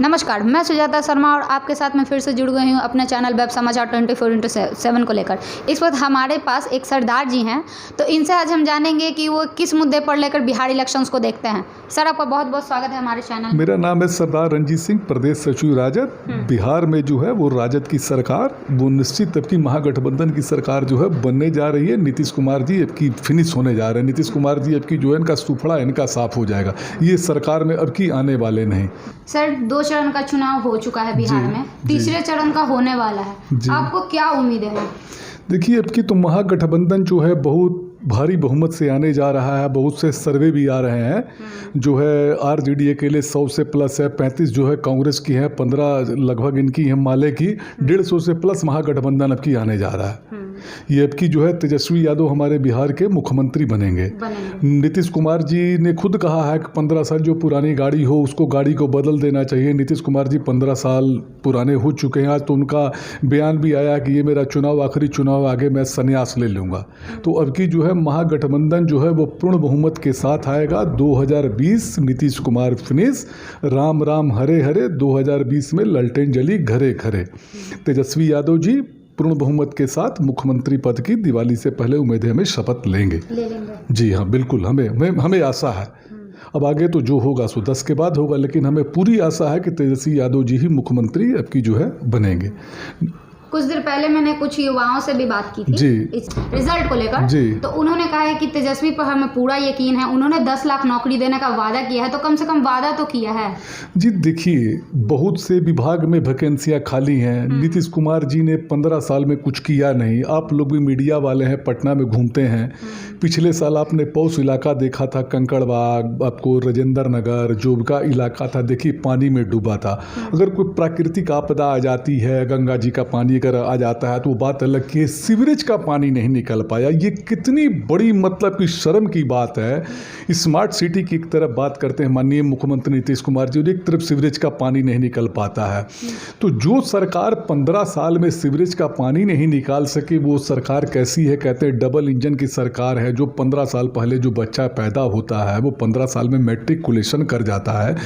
नमस्कार, मैं सुजाता शर्मा और आपके साथ मैं फिर से जुड़ गई हूँ अपने चैनल वेब समाचार 24/7 को लेकर। इस वक्त हमारे पास एक सरदार जी हैं, तो इनसे आज हम जानेंगे कि वो किस मुद्दे पर लेकर बिहार इलेक्शंस को देखते हैं। सर, आपका बहुत बहुत स्वागत है हमारे चैनल। मेरा नाम है सरदार रणजीत सिंह, प्रदेश सचिव राजद। बिहार में जो है वो राजद की सरकार, वो निश्चित अब की महागठबंधन की सरकार जो है बनने जा रही है। नीतीश कुमार जी अब की फिनिश होने जा रहे हैं। नीतीश कुमार जी अब की जो है इनका सुफड़ा इनका साफ हो जाएगा। ये सरकार में अब की आने वाले नहीं। सर, 2 चरण का चुनाव हो चुका है बिहार में, तीसरे चरण का होने वाला है, आपको क्या उम्मीदें हैं? देखिए, अब की तो महागठबंधन जो है बहुत भारी बहुमत से आने जा रहा है। बहुत से सर्वे भी आ रहे हैं। जो है आरजेडी के लिए 100 से प्लस है, 35 जो है कांग्रेस की है, 15 लगभग इनकी है माले की, 150 से प्लस महागठबंधन अब की आने जा रहा है। ये अब की जो है तेजस्वी यादव हमारे बिहार के मुख्यमंत्री बनेंगे। नीतीश कुमार जी ने खुद कहा है कि 15 साल जो पुरानी गाड़ी हो उसको गाड़ी को बदल देना चाहिए। नीतीश कुमार जी 15 साल पुराने हो चुके हैं। आज तो उनका बयान भी आया कि ये मेरा चुनाव आखिरी चुनाव, आगे मैं संन्यास ले लूँगा। तो अब की जो है महागठबंधन जो है वो पूर्ण बहुमत के साथ आएगा। 2020 नीतीश कुमार फिनिश, राम राम हरे हरे, 2020 में ललटेन जली घरे घरे। तेजस्वी यादव जी पूर्ण बहुमत के साथ मुख्यमंत्री पद की दिवाली से पहले उम्मीद है हमें शपथ ले लेंगे। जी हाँ, बिल्कुल, हमें आशा है। अब आगे तो जो होगा सो 10 के बाद होगा, लेकिन हमें पूरी आशा है कि तेजस्वी यादव जी ही मुख्यमंत्री अब की जो है बनेंगे। कुछ देर पहले मैंने कुछ युवाओं से भी बात की थी जी इस रिजल्ट को लेकर, तो उन्होंने कहा है कि तेजस्वी पर हमें पूरा यकीन है। उन्होंने 10 लाख नौकरी देने का वादा किया है, तो कम से कम वादा तो किया है। जी देखिए, बहुत से विभाग में वैकेंसियां खाली हैं। नीतीश कुमार जी ने 15 साल में कुछ किया नहीं। आप लोग भी मीडिया वाले हैं, पटना में घूमते हैं। पिछले साल आपने पौष इलाका देखा था, कंकड़बाग, आपको राजेंद्र नगर, जोबका इलाका था, देखिए पानी में डूबा था। अगर कोई प्राकृतिक आपदा आ जाती है, गंगा जी का पानी अगर आ जाता है तो वो बात अलग की है। सीवरेज का पानी नहीं निकल पाया। ये कितनी बड़ी मतलब कि शर्म की बात है। स्मार्ट सिटी की एक तरफ बात करते हैं माननीय मुख्यमंत्री नीतीश कुमार जी, और एक तरफ सीवरेज का पानी नहीं निकल पाता है। तो जो सरकार 15 साल में सीवरेज का पानी नहीं निकाल सके वो सरकार कैसी है? कहते हैं डबल इंजन की सरकार है। जो 15 साल पहले जो बच्चा पैदा होता है वो 15 साल में मैट्रिकुलेशन कर जाता है।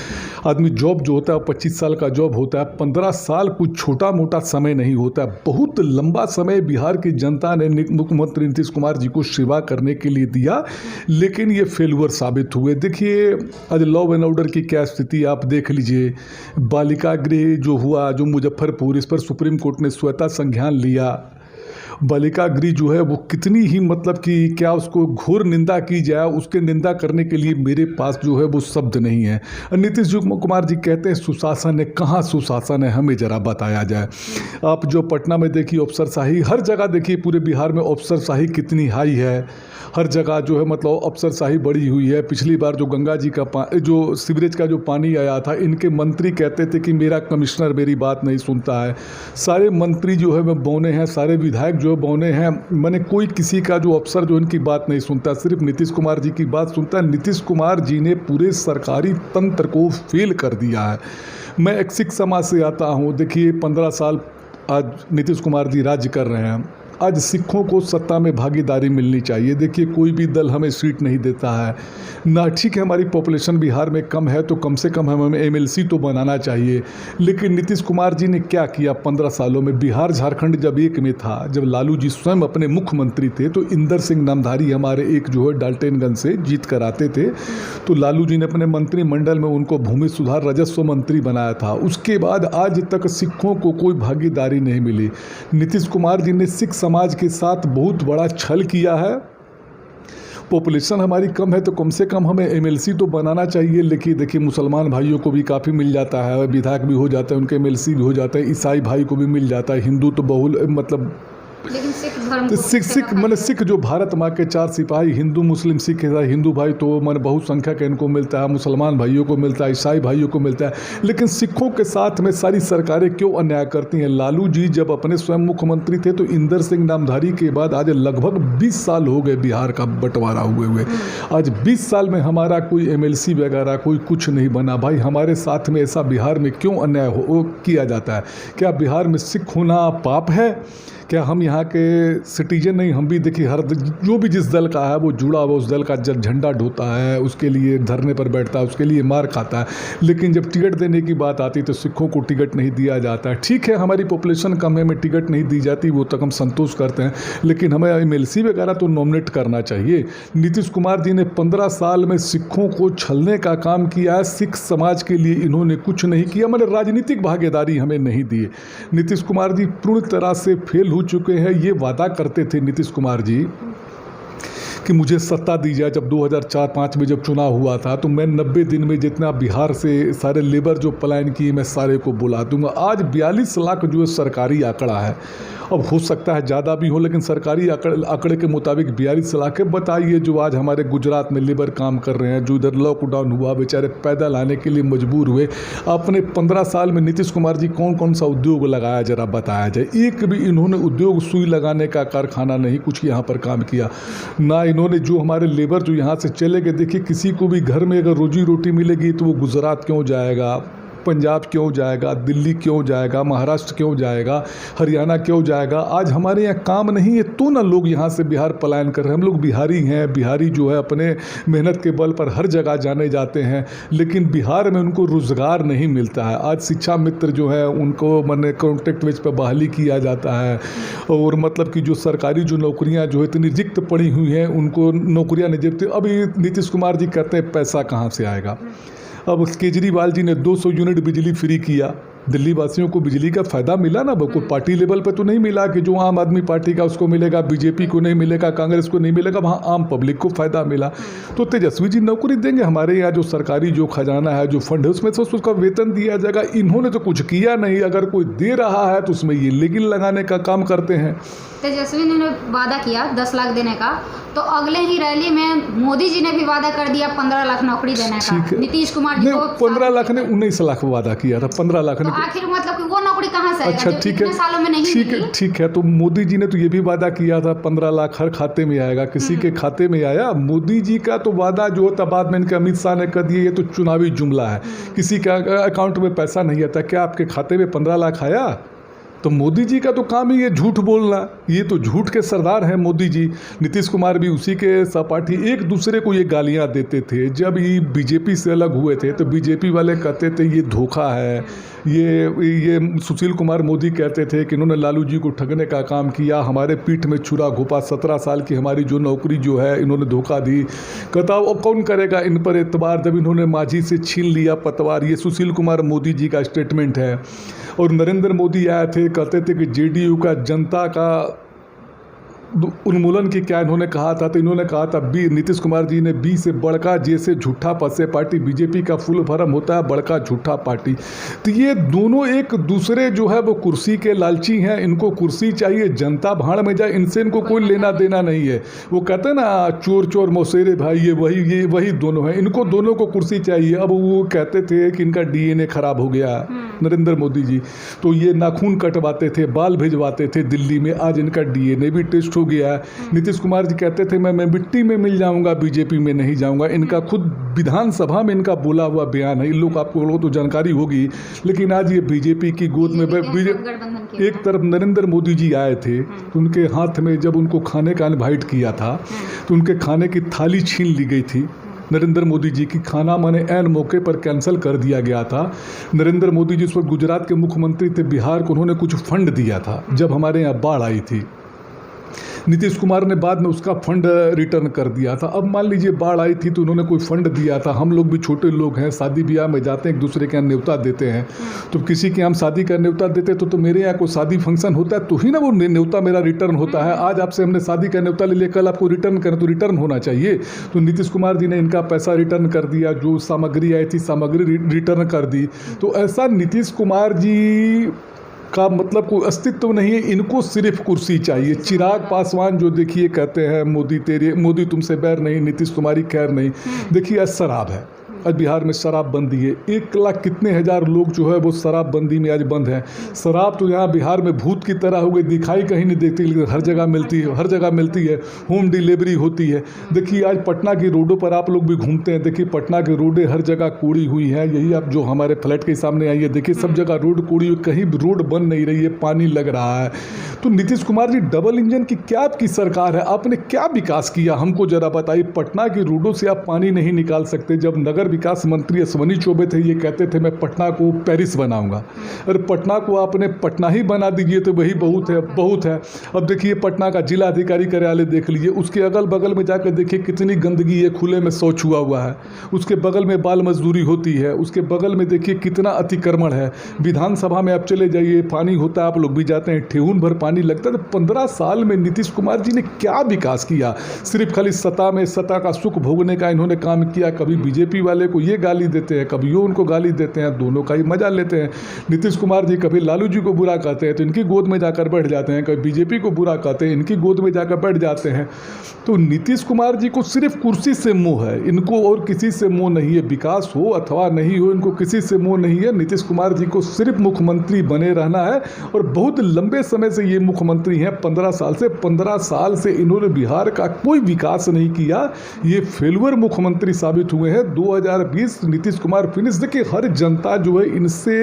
आदमी जॉब जो होता है 25 साल का जॉब होता है। 15 साल कुछ छोटा मोटा समय नहीं होता। बहुत लंबा समय बिहार की जनता ने मुख्यमंत्री नीतीश कुमार जी को सेवा करने के लिए दिया, लेकिन ये फेलुअर साबित हुए। देखिए, आज लॉ एंड ऑर्डर की क्या स्थिति आप देख लीजिए। बालिका गृह जो हुआ, जो मुजफ्फरपुर, इस पर सुप्रीम कोर्ट ने स्वतः संज्ञान लिया। बालिका गृह जो है वो कितनी ही मतलब कि क्या उसको घोर निंदा की जाए, उसके निंदा करने के लिए मेरे पास जो है वो शब्द नहीं है। नीतीश कुमार जी कहते हैं सुशासन है, कहाँ सुशासन है, हमें ज़रा बताया जाए। आप जो पटना में देखिए अफसरशाही, हर जगह देखिए पूरे बिहार में अफसरशाही कितनी हाई है। हर जगह जो है मतलब अफसरशाही बढ़ी हुई है। पिछली बार जो गंगा जी का जो सीवरेज का जो पानी आया था, इनके मंत्री कहते थे कि मेरा कमिश्नर मेरी बात नहीं सुनता है। सारे मंत्री जो है वह बौने हैं, सारे विधायक जो बौने हैं। मैंने कोई किसी का जो अफसर जो इनकी बात नहीं सुनता, सिर्फ नीतीश कुमार जी की बात सुनता है। नीतीश कुमार जी ने पूरे सरकारी तंत्र को फेल कर दिया है। मैं एक सिख समाज से आता हूँ। देखिए, 15 साल आज नीतीश कुमार जी राज्य कर रहे हैं। आज सिखों को सत्ता में भागीदारी मिलनी चाहिए। देखिए, कोई भी दल हमें सीट नहीं देता है ना। ठीक है, हमारी पॉपुलेशन बिहार में कम है तो कम से कम हमें एमएलसी तो बनाना चाहिए। लेकिन नीतीश कुमार जी ने क्या किया 15 सालों में? बिहार झारखंड जब एक में था, जब लालू जी स्वयं अपने मुख्यमंत्री थे, तो इंदर सिंह नामधारी हमारे एक जो है डाल्टनगंज से जीत कर आते थे, तो लालू जी ने अपने मंत्रिमंडल में उनको भूमि सुधार राजस्व मंत्री बनाया था। उसके बाद आज तक सिखों को कोई भागीदारी नहीं मिली। नीतीश कुमार जी ने सिख समाज के साथ बहुत बड़ा छल किया है। पॉपुलेशन हमारी कम है तो कम से कम हमें एमएलसी तो बनाना चाहिए। लेकिन देखिए, मुसलमान भाइयों को भी काफ़ी मिल जाता है, विधायक भी हो जाता है, उनके एमएलसी भी हो जाता है। ईसाई भाई को भी मिल जाता है। हिंदू तो बहुल मतलब लेकिन सिख जो भारत माँ के 4 सिपाही, हिंदू मुस्लिम सिख है। हिंदू भाई तो मैंने बहुसंख्यक इनको मिलता है, मुसलमान भाइयों को मिलता है, ईसाई भाइयों को मिलता है। लेकिन सिखों के साथ में सारी सरकारें क्यों अन्याय करती हैं? लालू जी जब अपने स्वयं मुख्यमंत्री थे तो इंदर सिंह नामधारी के बाद आज लगभग 20 साल हो गए बिहार का बंटवारा हुए। आज 20 साल में हमारा कोई एमएलसी वगैरह कोई कुछ नहीं बना। भाई, हमारे साथ में ऐसा बिहार में क्यों अन्याय किया जाता है? क्या बिहार में सिख होना पाप है? क्या हम यहाँ के सिटीजन नहीं? हम भी देखिए हर जो भी जिस दल का है वो जुड़ा हुआ उस दल का झंडा ढोता है, उसके लिए धरने पर बैठता है, उसके लिए मार खाता है। लेकिन जब टिकट देने की बात आती है तो सिखों को टिकट नहीं दिया जाता है। ठीक है, हमारी पॉपुलेशन कम है, हमें टिकट नहीं दी जाती, वो तक हम संतोष करते हैं, लेकिन हमें MLC वगैरह तो नॉमिनेट करना चाहिए। नीतीश कुमार जी ने 15 साल में सिखों को छलने का काम किया है। सिख समाज के लिए इन्होंने कुछ नहीं किया, मतलब राजनीतिक भागीदारी हमें नहीं दी। नीतीश कुमार जी पूर्ण तरह से फेल हो चुके हैं। ये वादा करते थे नीतीश कुमार जी कि मुझे सत्ता दी जाए। जब 2004-05 में जब चुनाव हुआ था तो मैं 90 दिन में जितना बिहार से सारे लेबर जो पलायन किए मैं सारे को बुला दूंगा। आज 42 लाख जो है सरकारी आंकड़ा है, अब हो सकता है ज़्यादा भी हो, लेकिन सरकारी आंकड़े के मुताबिक 42 लाख है। बताइए जो आज हमारे गुजरात में लेबर काम कर रहे हैं, जो इधर लॉकडाउन हुआ बेचारे पैदल आने के लिए मजबूर हुए। अपने 15 साल में नीतीश कुमार जी कौन कौन सा उद्योग लगाया, जरा बताया जाए। एक भी इन्होंने उद्योग सुई लगाने का कारखाना नहीं कुछ यहाँ पर काम किया ना। इन्होंने जो हमारे लेबर जो यहाँ से चले गए, देखिए किसी को भी घर में अगर रोजी रोटी मिलेगी तो वो गुजरात क्यों जाएगा, पंजाब क्यों जाएगा, दिल्ली क्यों जाएगा, महाराष्ट्र क्यों जाएगा, हरियाणा क्यों जाएगा। आज हमारे यहाँ काम नहीं है तो ना लोग यहाँ से बिहार पलायन कर रहे हैं। हम लोग बिहारी हैं, बिहारी जो है अपने मेहनत के बल पर हर जगह जाने जाते हैं, लेकिन बिहार में उनको रोज़गार नहीं मिलता है। आज शिक्षा मित्र जो है उनको मैंने कॉन्ट्रैक्ट बेस पर बहाली किया जाता है, और मतलब कि जो सरकारी जो नौकरियाँ जो है इतनी रिक्त पड़ी हुई हैं उनको नौकरियाँ नहीं देती। अभी नीतीश कुमार जी कहते हैं पैसा कहाँ से आएगा। अब केजरीवाल जी ने 200 यूनिट बिजली फ्री किया, दिल्ली वासियों को बिजली का फ़ायदा मिला ना। कोई पार्टी लेवल पे तो नहीं मिला कि जो आम आदमी पार्टी का उसको मिलेगा, बीजेपी को नहीं मिलेगा, कांग्रेस को नहीं मिलेगा, वहाँ आम पब्लिक को फ़ायदा मिला। तो तेजस्वी जी नौकरी देंगे, हमारे यहाँ जो सरकारी जो खजाना है जो फंड है उसमें से उसका वेतन दिया जाएगा। इन्होंने तो कुछ किया नहीं, अगर कोई दे रहा है तो उसमें ये लेगिन लगाने का काम करते हैं। तेजस्वी ने वादा किया 10 लाख देने का, तो अगले ही रैली में मोदी जी ने भी वादा कर दिया 15 लाख नौकरी देने का। नीतीश कुमार जी को 15 लाख ने 19 लाख वादा किया था, 15 लाख ने। तो आखिर मतलब कि वो नौकरी कहाँ से आएगा? अच्छा ठीक है, सालों में नहीं ठीक है। तो मोदी जी ने तो ये भी वादा किया था 15 लाख हर खाते में आएगा, किसी के खाते में आया? मोदी जी का तो वादा जो होता बाद में इनके अमित शाह ने कर दिया, ये तो चुनावी जुमला है। किसी का अकाउंट में पैसा नहीं आता, क्या आपके खाते में 15 लाख आया? तो मोदी जी का तो काम ही ये झूठ बोलना, ये तो झूठ के सरदार हैं मोदी जी। नीतीश कुमार भी उसी के सहपाठी, एक दूसरे को ये गालियां देते थे। जब ये बीजेपी से अलग हुए थे तो बीजेपी वाले कहते थे ये धोखा है, ये सुशील कुमार मोदी कहते थे कि इन्होंने लालू जी को ठगने का काम किया, हमारे पीठ में छुरा घोपा, 17 साल की हमारी जो नौकरी जो है इन्होंने धोखा दी। कहता अब कौन करेगा इन पर एतबार जब इन्होंने माझी से छीन लिया पतवार। ये सुशील कुमार मोदी जी का स्टेटमेंट है। और नरेंद्र मोदी आए थे, कहते थे कि JDU का जनता का उन्मूलन की क्या इन्होंने कहा था, तो इन्होंने कहा था नीतीश कुमार जी ने बी से बड़का जैसे झूठा पसे पार्टी, बीजेपी का फुल फॉर्म होता है बड़का झूठा पार्टी। तो ये दोनों एक दूसरे जो है वो कुर्सी के लालची हैं, इनको कुर्सी चाहिए, जनता भाड़ में जाए, इनसे इनको कोई लेना देना नहीं है। वो कहते हैं ना चोर चोर मौसेरे भाई, ये वही दोनों हैं, इनको दोनों को कुर्सी चाहिए। अब वो कहते थे कि इनका DNA खराब हो गया नरेंद्र मोदी जी, तो ये नाखून कटवाते थे, बाल भिजवाते थे दिल्ली में, आज इनका DNA भी टेस्ट हो गया है। नीतीश कुमार जी कहते थे मैं मिट्टी में मिल जाऊंगा, बीजेपी में नहीं जाऊंगा। इनका खुद विधानसभा में इनका बोला हुआ बयान है, इन लोग आपको लोगों तो जानकारी होगी, लेकिन आज ये बीजेपी की गोद में एक तरफ नरेंद्र मोदी जी आए थे तो उनके हाथ में जब उनको खाने का इनवाइट किया था तो उनके खाने की थाली छीन ली गई थी। नरेंद्र मोदी जी की खाना माने ऐन मौके पर कैंसिल कर दिया गया था। नरेंद्र मोदी जी उस वक्त गुजरात के मुख्यमंत्री थे, बिहार को उन्होंने कुछ फंड दिया था जब हमारे यहाँ बाढ़ आई थी। नीतीश कुमार ने बाद में उसका फंड रिटर्न कर दिया था। अब मान लीजिए बाढ़ आई थी तो उन्होंने कोई फंड दिया था। हम लोग भी छोटे लोग हैं, शादी ब्याह में जाते हैं, एक दूसरे के यहाँ न्योता देते हैं, तो किसी के हम शादी का न्योता देते तो मेरे यहाँ कोई शादी फंक्शन होता है तो ही ना वो न्योता मेरा रिटर्न होता है। आज आपसे हमने शादी का न्योता ले लिया, कल आपको रिटर्न करें तो रिटर्न होना चाहिए। तो नीतीश कुमार जी ने इनका पैसा रिटर्न कर दिया, जो सामग्री आई थी सामग्री रिटर्न कर दी। तो ऐसा नीतीश कुमार जी का मतलब कोई अस्तित्व नहीं है, इनको सिर्फ कुर्सी चाहिए। चिराग पासवान जो देखिए कहते हैं मोदी तुमसे बैर नहीं, नीतीश तुम्हारी खैर नहीं, देखिए शराब है। आज बिहार में शराबबंदी है, 1 लाख कितने हज़ार लोग जो है वो शराबबंदी में आज बंद हैं। शराब तो यहाँ बिहार में भूत की तरह हो गई, दिखाई कहीं नहीं देती, लेकिन हर जगह मिलती है, हर जगह मिलती है, होम डिलीवरी होती है। देखिए आज पटना की रोडों पर आप लोग भी घूमते हैं, देखिए पटना की रोडें हर जगह कूड़ी हुई हैं। यही आप जो हमारे फ्लैट के सामने आई है, देखिए सब जगह रोड कूड़ी हुई, कहीं भी रोड बन नहीं रही है, पानी लग रहा है। तो नीतीश कुमार जी, डबल इंजन की क्या आपकी सरकार है, आपने क्या विकास किया हमको जरा बताइए। पटना की रोडों से आप पानी नहीं निकाल सकते। जब नगर विकास मंत्री अश्विनी चौबे थे, ये कहते थे मैं पटना को पेरिस बनाऊंगा। अरे पटना को आपने पटना ही बना दीजिए तो वही बहुत है, बहुत है। अब देखिए पटना का जिला अधिकारी कार्यालय देख लीजिए, उसके अगल बगल में जाकर देखिए कितनी गंदगी है, खुले में शौच हुआ है। उसके बगल में बाल मजदूरी होती है, उसके बगल में देखिए कितना अतिक्रमण है। विधानसभा में आप चले जाइए, पानी होता है, आप लोग भी जाते हैं, ठेहुन भर पानी लगता है। तो 15 साल में नीतीश कुमार जी ने क्या विकास किया? सिर्फ खाली सत्ता का सुख भोगने का इन्होंने काम किया। कभी बीजेपी वाले को ये गाली देते हैं, कभी वो उनको गाली देते हैं, दोनों का ही मजा लेते हैं। नीतीश कुमार जी कभी लालू जी को बुरा कहते हैं तो इनकी गोद में जाकर बैठ जाते हैं, कभी बीजेपी को बुरा कहते हैं, इनकी गोद में जाकर बैठ जाते हैं। तो नीतीश कुमार जी को सिर्फ कुर्सी से मोह है, इनको और किसी से मोह नहीं है। विकास हो अथवा नहीं हो, इनको किसी से मोह नहीं है। नीतीश कुमार जी को सिर्फ मुख्यमंत्री बने रहना है, और बहुत लंबे समय से ये मुख्यमंत्री हैं, 15 साल से इन्होंने बिहार का कोई विकास नहीं किया। ये फेलुअर मुख्यमंत्री साबित हुए हैं। 2020 नीतीश कुमार फिनिश। देखिए हर जनता जो है इनसे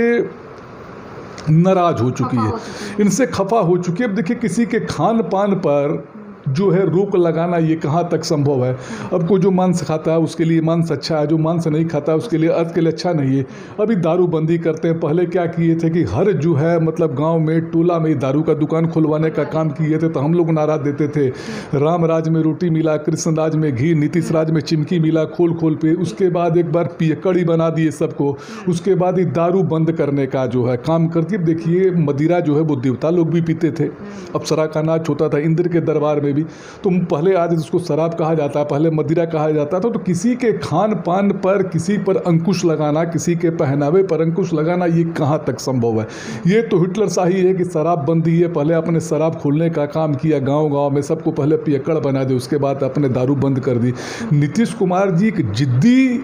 नाराज हो चुकी है, इनसे खफा हो चुकी है। अब देखिए किसी के खान पान पर जो है रोक लगाना ये कहाँ तक संभव है। अब कोई जो मांस खाता है उसके लिए मांस अच्छा है, जो मांस नहीं खाता उसके लिए अर्थ के लिए अच्छा नहीं है। अभी दारूबंदी करते हैं, पहले क्या किए थे कि हर जो है मतलब गांव में टोला में दारू का दुकान खुलवाने का काम किए थे, तो हम लोग नारा देते थे, राम राज में रोटी मिला, कृष्ण राज में घी, नीतीश राज में चिमकी मिला, खोल खोल पे। उसके बाद एक बार पियकड़ी बना दिए सबको, उसके बाद ही दारू बंद करने का जो है काम करती। देखिए मदिरा जो है वो देवता लोग भी पीते थे, अप्सरा का नाच होता था इंद्र के दरबार में भी। तो पहले आज इसको शराब कहा जाता है, पहले मदिरा कहा जाता था। तो किसी के खान पान पर किसी पर अंकुश लगाना, किसी के पहनावे पर अंकुश लगाना, ये कहाँ तक संभव है? ये तो हिटलर शाही है कि शराब बंदी है, पहले आपने शराब खोलने का काम किया, गांव-गांव में सबको पहले पियक्कड़ बना दे, उसके बाद अपने दारू बंद कर दी। नीतीश कुमार जी एक जिद्दी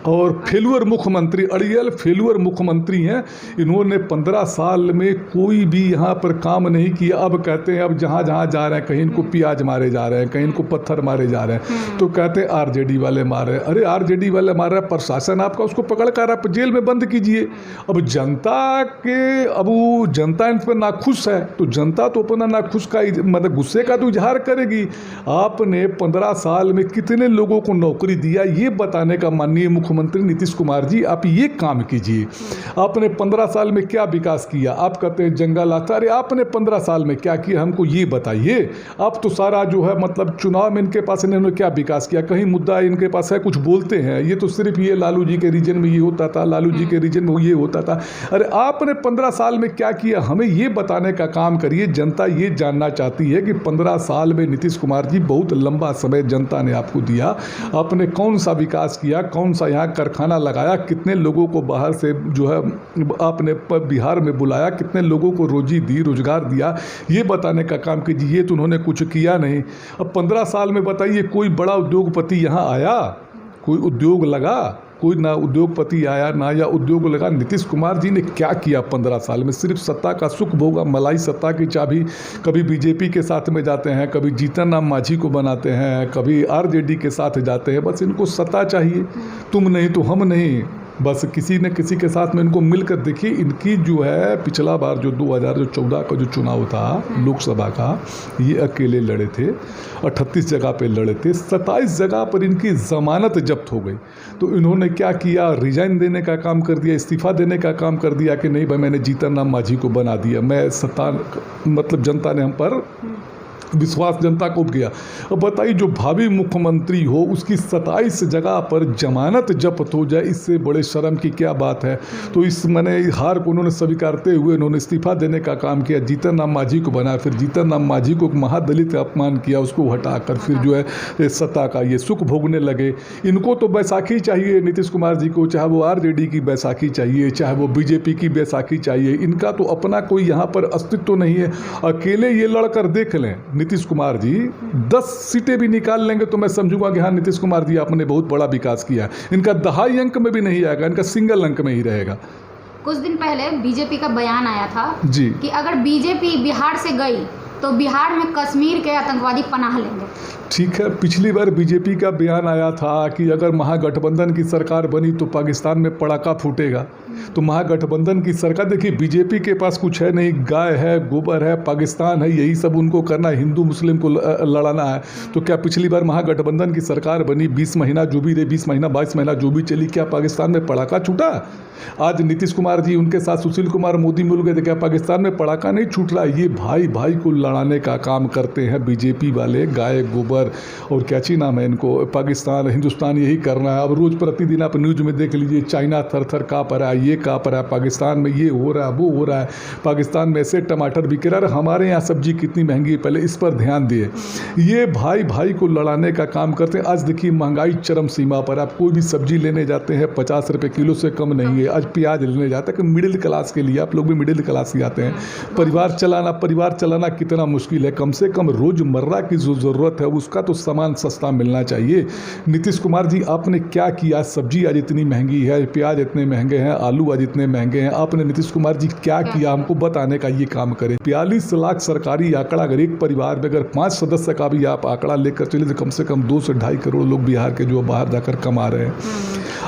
और फेलुअर मुख्यमंत्री, अड़ियल फेलुअर मुख्यमंत्री हैं। इन्होंने 15 साल में कोई भी यहाँ पर काम नहीं किया। अब कहते हैं अब जहाँ जहाँ जा रहे हैं, कहीं इनको प्याज मारे जा रहे हैं, कहीं इनको पत्थर मारे जा रहे हैं, तो कहते हैं आरजेडी वाले मार रहे हैं। अरे आरजेडी वाले मार रहे हैं, प्रशासन आपका उसको पकड़ कर आप जेल में बंद कीजिए। अब वो जनता इन पर नाखुश है, तो जनता तो अपना नाखुश का मतलब गुस्से का तो इजहार करेगी। आपने 15 साल में कितने लोगों को नौकरी दिया, ये बताने का माननीय मुख्यमंत्री नीतीश कुमार जी आप ये काम कीजिए। आपने 15 साल में क्या विकास किया? आप कहते हैं जंगल आता, अरे आपने 15 साल में क्या किया हमको ये बताइए। आप तो सारा जो है मतलब चुनाव में इनके पास इन्होंने क्या विकास किया? कहीं मुद्दा इनके पास है, कुछ बोलते हैं, ये तो सिर्फ ये लालू जी के रीजन में ये होता था, लालू जी के रीजन में ये होता था। अरे आपने 15 साल में क्या किया, हमें ये बताने का काम करिए। जनता ये जानना चाहती है कि 15 साल में नीतीश कुमार जी, बहुत लंबा समय जनता ने आपको दिया, आपने कौन सा विकास किया, कौन सा यहाँ कारखाना लगाया, कितने लोगों को बाहर से जो है आपने बिहार में बुलाया, कितने लोगों को रोजी दी, रोजगार दिया, ये बताने का काम कीजिए। ये तो उन्होंने कुछ किया नहीं। अब 15 साल में बताइए कोई बड़ा उद्योगपति यहाँ आया, कोई उद्योग लगा? कोई ना उद्योगपति आया ना या उद्योग लगा। नीतीश कुमार जी ने क्या किया 15 साल में? सिर्फ सत्ता का सुख भोगा, मलाई सत्ता की चाबी। कभी बीजेपी के साथ में जाते हैं, कभी जीतन राम मांझी को बनाते हैं, कभी आरजेडी के साथ जाते हैं। बस इनको सत्ता चाहिए, तुम नहीं तो हम नहीं, बस किसी न किसी के साथ में इनको मिलकर। देखिए इनकी जो है पिछला बार जो 2014 का जो चुनाव था लोकसभा का, ये अकेले लड़े थे, 38 जगह पे लड़े थे, 27 जगह पर इनकी ज़मानत जब्त हो गई। तो इन्होंने क्या किया? रिजाइन देने का काम कर दिया, इस्तीफ़ा देने का काम कर दिया कि नहीं भाई मैंने जीतन राम मांझी को बना दिया, मैं सत्ता मतलब जनता ने हम पर विश्वास जनता को गया। अब बताइए जो भावी मुख्यमंत्री हो उसकी 27 जगह पर जमानत जब्त हो जाए, इससे बड़े शर्म की क्या बात है। तो इस मैंने हार को उन्होंने स्वीकारते हुए इन्होंने इस्तीफा देने का काम किया, जीतन राम मांझी को बनाया, फिर जीतन राम मांझी को महादलित का अपमान किया, उसको हटाकर फिर जो है सत्ता का ये सुख भोगने लगे। इनको तो बैसाखी चाहिए नीतीश कुमार जी को, चाहे वो आरजेडी की बैसाखी चाहिए, चाहे वो बीजेपी की बैसाखी चाहिए, इनका तो अपना कोई यहाँ पर अस्तित्व नहीं है। अकेले ये लड़कर देख लें, नीतीश कुमार जी 10 सीटें भी निकाल लेंगे तो मैं समझूंगा कि हाँ नीतीश कुमार जी आपने बहुत बड़ा विकास किया है। इनका दहाई अंक में भी नहीं आएगा, इनका सिंगल अंक में ही रहेगा। कुछ दिन पहले बीजेपी का बयान आया था जी कि अगर बीजेपी बिहार से गई तो बिहार में कश्मीर के आतंकवादी पनाह लेंगे। ठीक है, पिछली बार बीजेपी का बयान आया था कि अगर महागठबंधन की सरकार बनी तो पाकिस्तान में पड़ाका फूटेगा। तो महागठबंधन की सरकार, देखिए बीजेपी के पास कुछ है नहीं, गाय है, गोबर है, पाकिस्तान है, यही सब उनको करना है, हिंदू मुस्लिम को लड़ाना है। तो क्या पिछली बार महागठबंधन की सरकार बनी, 20 महीना जो भी रही, 20 महीना 22 महीना जो भी चली, क्या पाकिस्तान में पड़ाका छूटा? आज नीतीश कुमार जी उनके साथ सुशील कुमार मोदी मिल गए थे, क्या पाकिस्तान में पड़ाका नहीं छूट रहा? ये भाई भाई को लड़ाने का काम करते हैं बीजेपी वाले, गाय गोबर और क्या ची नाम है इनको, पाकिस्तान हिंदुस्तान यही करना है। अब रोज़ प्रतिदिन आप न्यूज़ में देख लीजिए, चाइना थर थर काँप रहा है, ये काँप रहा है, पाकिस्तान में ये हो रहा है, वो हो रहा है, पाकिस्तान में ऐसे टमाटर बिक रहा है, हमारे यहाँ सब्जी कितनी महंगी है, पहले इस पर ध्यान दिए। ये भाई भाई को लड़ाने का काम करते हैं। आज देखिए महंगाई चरम सीमा पर, आप कोई भी सब्जी लेने जाते हैं 50 रुपये किलो से कम नहीं है। आज प्याज लेने जाते हैं कि मिडिल क्लास के लिए, आप लोग भी मिडिल क्लास के आते हैं, परिवार चलाना कितना मुश्किल है। कम से कम रोज़मर्रा की जो ज़रूरत है उसका तो सामान सस्ता मिलना चाहिए। नीतीश कुमार जी आपने क्या किया? सब्जी आज इतनी महंगी है, प्याज इतने महंगे हैं, आलू आज इतने महंगे हैं, आपने नीतीश कुमार जी क्या किया हमको बताने का ये काम करें। 42 लाख सरकारी आंकड़ा, अगर एक परिवार में अगर 5 सदस्य का भी आप आंकड़ा लेकर चले तो कम से कम 2 से 2.5 करोड़ लोग बिहार के जो बाहर जाकर कमा रहे हैं।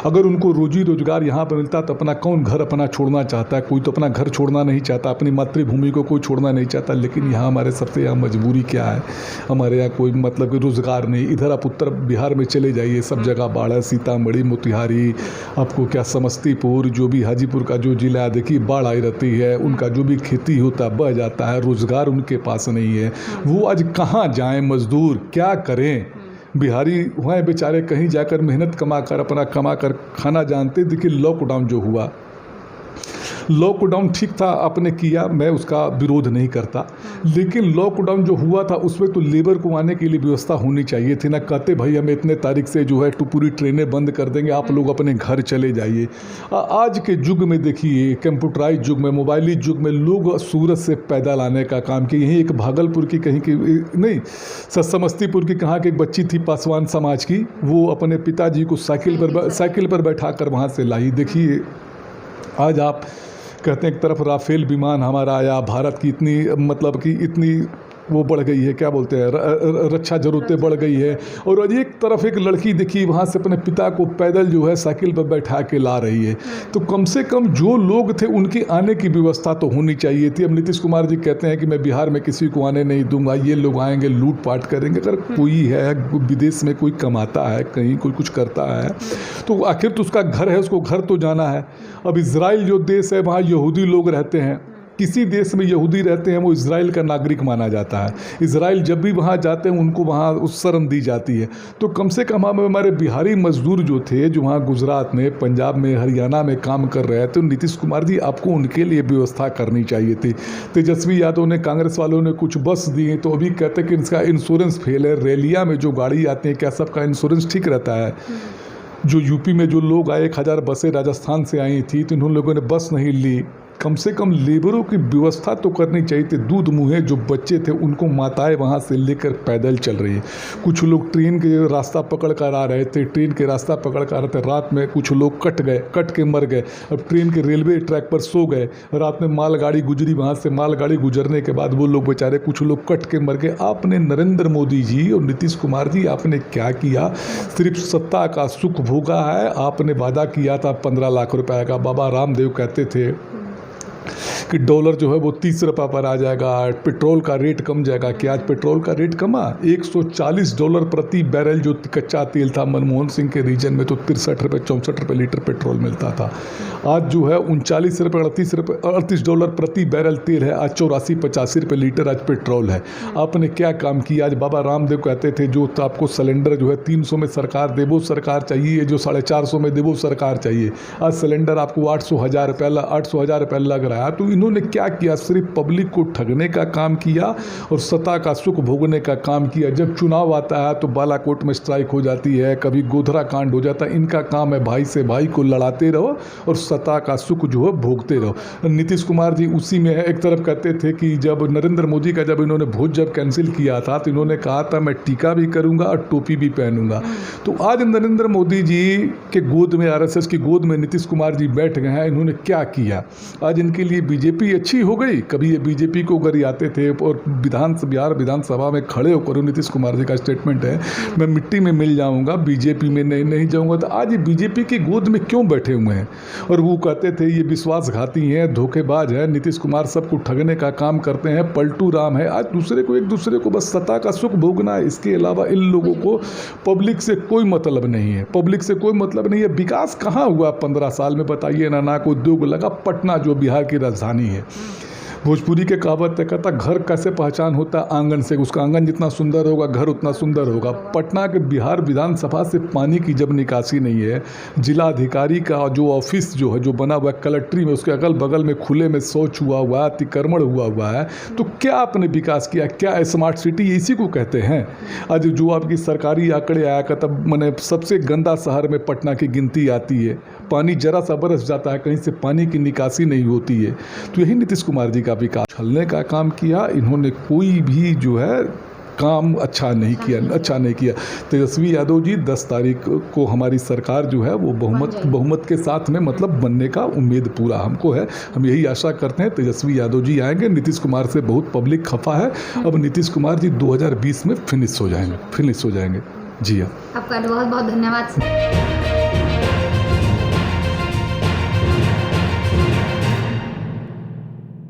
अगर उनको रोजी रोजगार यहाँ पर मिलता तो अपना कौन घर अपना छोड़ना चाहता है? कोई तो अपना घर छोड़ना नहीं चाहता, अपनी मातृभूमि को कोई छोड़ना नहीं चाहता। लेकिन यहाँ हमारे सबसे यहाँ मजबूरी क्या है, हमारे यहाँ कोई मतलब कि रोज़गार नहीं। इधर आप उत्तर बिहार में चले जाइए, सब जगह बाढ़ है, सीतामढ़ी, मोतिहारी, आपको क्या समस्तीपुर, जो भी हाजीपुर का जो जिला देखिए बाढ़ आई रहती है, उनका जो भी खेती होता है बह जाता है, रोज़गार उनके पास नहीं है। वो आज कहाँ जाएँ मजदूर, क्या करें? बिहारी हुए बेचारे कहीं जाकर मेहनत कमा कर खाना जानते। देखिए लॉकडाउन जो हुआ, लॉकडाउन ठीक था, आपने किया, मैं उसका विरोध नहीं करता, लेकिन लॉकडाउन जो हुआ था उसमें तो लेबर को आने के लिए व्यवस्था होनी चाहिए थी ना। कहते भाई हम इतने तारीख से जो है तो पूरी ट्रेनें बंद कर देंगे, आप लोग अपने घर चले जाइए। आज के युग में देखिए, कंप्यूटराइज युग में, मोबाइली युग में, लोग सूरत से पैदल आने का काम किए। यहीं एक भागलपुर की कहीं की नहीं, समस्तीपुर की कहाँ की एक बच्ची थी पासवान समाज की, वो अपने पिताजी को साइकिल पर बैठा कर वहाँ से लाई। देखिए आज आप कहते हैं एक तरफ राफेल विमान हमारा आया, भारत की इतनी मतलब कि इतनी वो बढ़ गई है, क्या बोलते हैं, रक्षा ज़रूरतें बढ़ गई है, और एक तरफ एक लड़की देखिए वहाँ से अपने पिता को पैदल जो है साइकिल पर बैठा के ला रही है। तो कम से कम जो लोग थे उनके आने की व्यवस्था तो होनी चाहिए थी। अब नीतीश कुमार जी कहते हैं कि मैं बिहार में किसी को आने नहीं दूंगा, ये लोग आएंगे लूटपाट करेंगे। अगर कोई है विदेश में कोई कमाता है, कहीं कोई कुछ करता है, तो आखिर तो उसका घर है, उसको घर तो जाना है। अब इजराइल जो देश है वहाँ यहूदी लोग रहते हैं, किसी देश में यहूदी रहते हैं वो इजराइल का नागरिक माना जाता है। इजराइल जब भी वहाँ जाते हैं उनको वहाँ उस शर्म दी जाती है। तो कम से कम हमारे बिहारी मजदूर जो थे, जो वहाँ गुजरात में, पंजाब में, हरियाणा में काम कर रहे थे, तो नीतीश कुमार जी आपको उनके लिए व्यवस्था करनी चाहिए थी। तेजस्वी यादव ने, कांग्रेस वालों ने कुछ बस दिए, तो अभी कहते हैं कि इसका इंश्योरेंस फेल है। रैलिया में जो गाड़ी आती है क्या सबका इंश्योरेंस ठीक रहता है? जो यूपी में जो लोग आए, 1000 बसें राजस्थान से आई थी, तो इन लोगों ने बस नहीं ली। कम से कम लेबरों की व्यवस्था तो करनी चाहिए थी। दूध मुँहे जो बच्चे थे उनको माताएं वहाँ से लेकर पैदल चल रही है। कुछ लोग ट्रेन के रास्ता पकड़ कर आ रहे थे, ट्रेन के रास्ता पकड़ कर आ रहे थे, रात में कुछ लोग कट के मर गए। अब ट्रेन के रेलवे ट्रैक पर सो गए, रात में मालगाड़ी गुजरी, वहाँ से मालगाड़ी गुजरने के बाद वो लोग बेचारे कुछ लोग कट के मर गए। आपने नरेंद्र मोदी जी और नीतीश कुमार जी आपने क्या किया? सिर्फ सत्ता का सुख भोगा है। आपने वादा किया था 15 लाख रुपए का। बाबा रामदेव कहते थे कि डॉलर जो है वो 30 रुपये पर आ जाएगा, पेट्रोल का रेट कम जाएगा। क्या आज पेट्रोल का रेट कमा? $140 प्रति बैरल जो कच्चा तेल था मनमोहन सिंह के रीजन में, तो 63 रुपये 64 रुपये लीटर पेट्रोल मिलता था। आज जो है 39 रुपये 38 डॉलर प्रति बैरल तेल है। आज 84-85 रुपये लीटर आज पेट्रोल है। आपने क्या काम किया? आज बाबा रामदेव कहते थे जो तो आपको सिलेंडर जो है 300 में सरकार दे वो सरकार चाहिए, जो 450 में दे वो सरकार चाहिए। आज सिलेंडर आपको 800,000 रुपये लग रहा है। तो इन्होंने क्या किया? सिर्फ पब्लिक को ठगने का काम किया और सत्ता का सुख भोगने का काम किया। जब चुनाव आता है तो बालाकोट में स्ट्राइक हो जाती है, कभी गोधरा कांड हो जाता है। इनका काम है भाई से भाई को लड़ाते रहो और सत्ता का सुख जो है भोगते रहो। नीतीश कुमार जी उसी में है। एक तरफ कहते थे कि जब नरेंद्र मोदी का जब इन्होंने भोज जब कैंसिल किया था तो इन्होंने कहा था मैं टीका भी करूंगा और टोपी भी पहनूंगा। तो आज नरेंद्र मोदी जी के गोद में, आरएसएस की गोद में नीतीश कुमार जी बैठ गए हैं। इन्होंने क्या किया? आज इनके लिए बीजेपी अच्छी हो गई। कभी ये बीजेपी को अगर आते थे और बिहार विधानसभा में खड़े होकर, नीतीश कुमार जी का स्टेटमेंट है, मैं मिट्टी में मिल जाऊंगा, बीजेपी में नहीं जाऊंगा। तो आज ये बीजेपी की गोद में क्यों बैठे हुए हैं? और वो कहते थे ये विश्वासघाती हैं, धोखेबाज है, नीतीश कुमार सबको ठगने का काम करते हैं, पलटू राम है। आज एक दूसरे को बस सत्ता का सुख भोगना है। इसके अलावा इन लोगों को पब्लिक से कोई मतलब नहीं है। पब्लिक से कोई मतलब नहीं है। विकास कहाँ हुआ 15 साल में? बताइए ना कोई उद्योग लगा। पटना जो बिहार की राजधानी है, भोजपुरी के कहावत है, कहता घर कैसे पहचान होता है? आंगन से। उसका आंगन जितना सुंदर होगा घर उतना सुंदर होगा। पटना के बिहार विधानसभा से पानी की जब निकासी नहीं है, जिला अधिकारी का जो ऑफिस जो है, जो बना हुआ है कलेक्ट्री में, उसके अगल बगल में खुले में शौच हुआ हुआ है, अतिक्रमण हुआ है, तो क्या आपने विकास किया? क्या स्मार्ट सिटी इसी को कहते हैं? आज जो आपकी सरकारी आंकड़े आया का तब मैंने सबसे गंदा शहर में पटना की गिनती आती है। पानी जरा सा बरस जाता है, कहीं से पानी की निकासी नहीं होती है। तो यही नीतीश कुमार जी का विकास छलने का काम किया। इन्होंने कोई भी जो है काम अच्छा नहीं किया। तेजस्वी यादव जी 10 तारीख को हमारी सरकार जो है वो बहुमत के साथ में मतलब बनने का उम्मीद पूरा हमको है। हम यही आशा करते हैं तेजस्वी यादव जी आएंगे। नीतीश कुमार से बहुत पब्लिक खफा है। अब नीतीश कुमार जी 2020 में फिनिश हो जाएंगे। जी हाँ, आपका बहुत बहुत धन्यवाद।